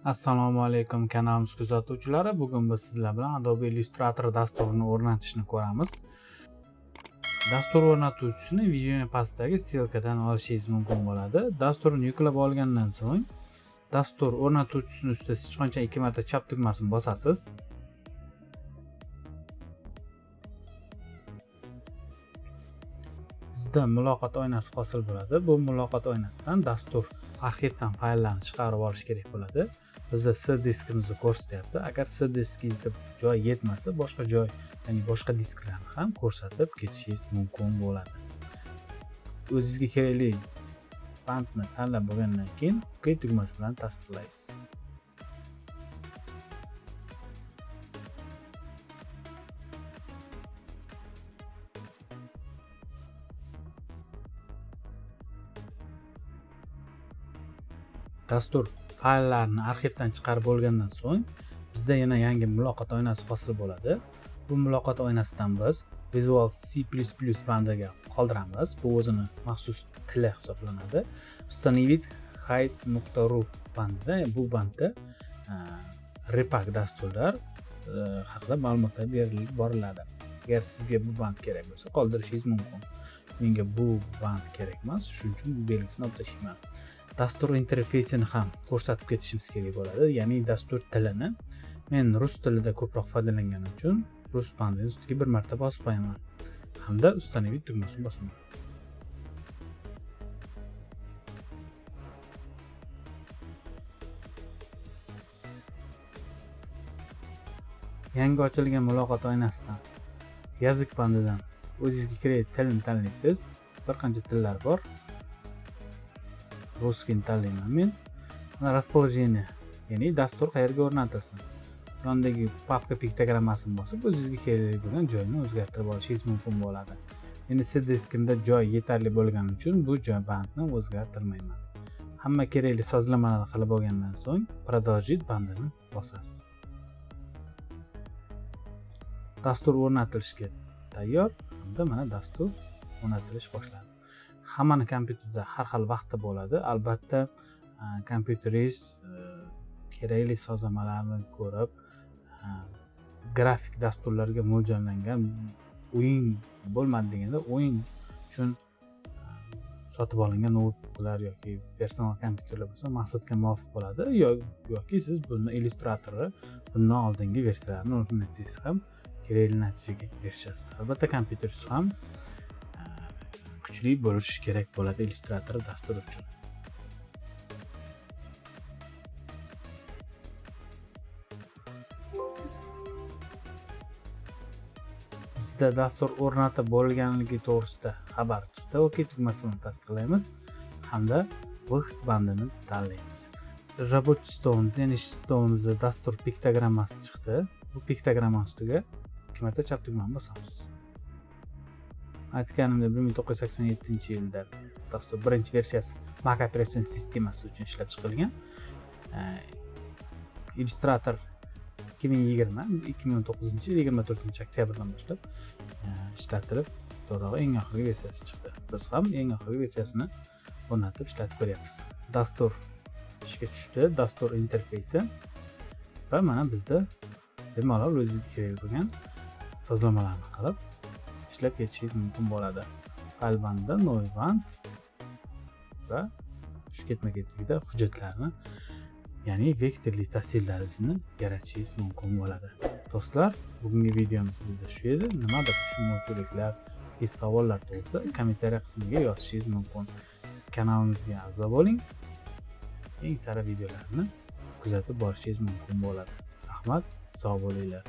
Assalomu alaykum kanalimiz kuzatuvchilari. Bugun biz sizlar bilan Adobe Illustrator dasturini o'rnatishni ko'ramiz. Dastur o'rnatuvchisini videoning pastidagi ssilkadan olishingiz mumkin bo'ladi. Dasturni yuklab olgandan so'ng dastur o'rnatuvchisini ustida sichqoncha 2 marta chap tugmasini bosasiz. Bizda muloqot oynasi hosil bo'ladi. Bu muloqot oynasidan dastur arxivdan fayllarni chiqarib olish kerak bo'ladi. Bizda C diskimizni ko'rsatyapti. Agar C diskingizda joy yetmasa, boshqa joy, ya'ni boshqa disklarni ham ko'rsatib ketishingiz mumkin bo'ladi. O'zingizga kerakli bandni tanlab bo'lgandan keyin OK tugmasi bilan tasdiqlaysiz. Dastur fayllarni arxivdan chiqarib bo'lgandan so'ng bizda yana yangi muloqot oynasi hosil bo'ladi. Bu muloqot oynasidan biz Visual C++ bandiga qoldiramiz. Bu o'zini maxsus tili hisoblanadi. Ustanavit Hide.ru bandida, bu bandda repak dasturlar haqida ma'lumotlar berilib boriladi. Agar sizga bu band kerak bo'lsa, qoldirishingiz mumkin. Menga bu band kerak emas, shuning uchun bu belgisini olib tashlayman. Dastur interfeysini ham ko'rsatib ketishimiz kerak bo'ladi, ya'ni dastur tilini. Men rus tilida ko'proq foydalanganim uchun rus bandini ustiga bir marta bosib qo'yaman hamda ustanavit tugmasini bosaman. Yangi ochilgan muloqot oynasidan yoziq bandidan o'zingizga kerakli tilni tanlaysiz. Bir qancha tillar bor. Ruskini tanlayman men. Mana расположение, ya'ni dastur qayerga o'rnatilsin. Yondagi papka piktogrammasini bosib o'zingizga kerakli bo'lgan joyni o'zgartirib olishingiz mumkin bo'ladi. Endi C diskimda joy yetarli bo'lgani uchun bu joy bandni o'zgartirmayman. Hamma kerakli sozlamalarni qilib bo'lgandan so'ng продолжить bandini bosasiz. Dastur o'rnatilishga tayyor hamda mana dastur o'rnatilish boshlandi. Hammani kompyuterda har xil vaqtda bo'ladi. Albatta, kompyuteringiz kerakli sozlamalarni ko'rib, grafik dasturlarga mo'ljallangan o'yin bo'lmadi deganda, o'yin uchun sotib olingan noutbuklar yoki personal kompyuterlar bo'lsa maqsadga muvofiq bo'ladi. Yoki siz buni Illustratorni bundan oldingi versiyalarini o'rnatsangiz ham kerakli natijaga erishasiz. Albatta, kompyuteringiz ham kuchli bo'lishi kerak bo'ladi Illustrator dasturi uchun. Bizda dastur o'rnatib bo'lganligi to'g'risida xabar chiqdi. OK tugmasi bilan tasdiqlaymiz hamda выход bandini tanlaymiz. Рабочий stolimiz, ya'ni ish stolimizda dastur piktogrammasi chiqdi. Bu piktogramma ustiga 2 marta chap tugmani bosamiz. Aytganimda 1987-yilda dastur birinchi versiyasi Mac operatsion sistemasi uchun ishlab chiqilgan. Illustrator 2019-24 oktyabrdan boshlab ishlatilib, to'g'ri eng oxirgi versiyasi chiqdi. Biz ham eng oxirgi versiyasini o'rnatib ishlatib ko'ryapmiz. Dastur ishga tushdi, dastur interfeysi va mana bizda bemalol o'zingizga kerak bo'lgan sozlamalarni qilib ishlab ketishingiz mumkin bo'ladi. Fayl bandida noy band va shu ketma-ketlikda hujjatlarni, ya'ni vektorli tasvirlaringizni yaratishingiz mumkin bo'ladi. Do'stlar, bugungi videomiz bizda shu edi. Nimadir tushunmovchiliklar yoki savollar tug'ilsa, kommentariy qismiga yozishingiz mumkin. Kanalimizga a'zo bo'ling. Eng sara videolarni kuzatib borishingiz mumkin bo'ladi. Rahmat, sog' bo'linglar.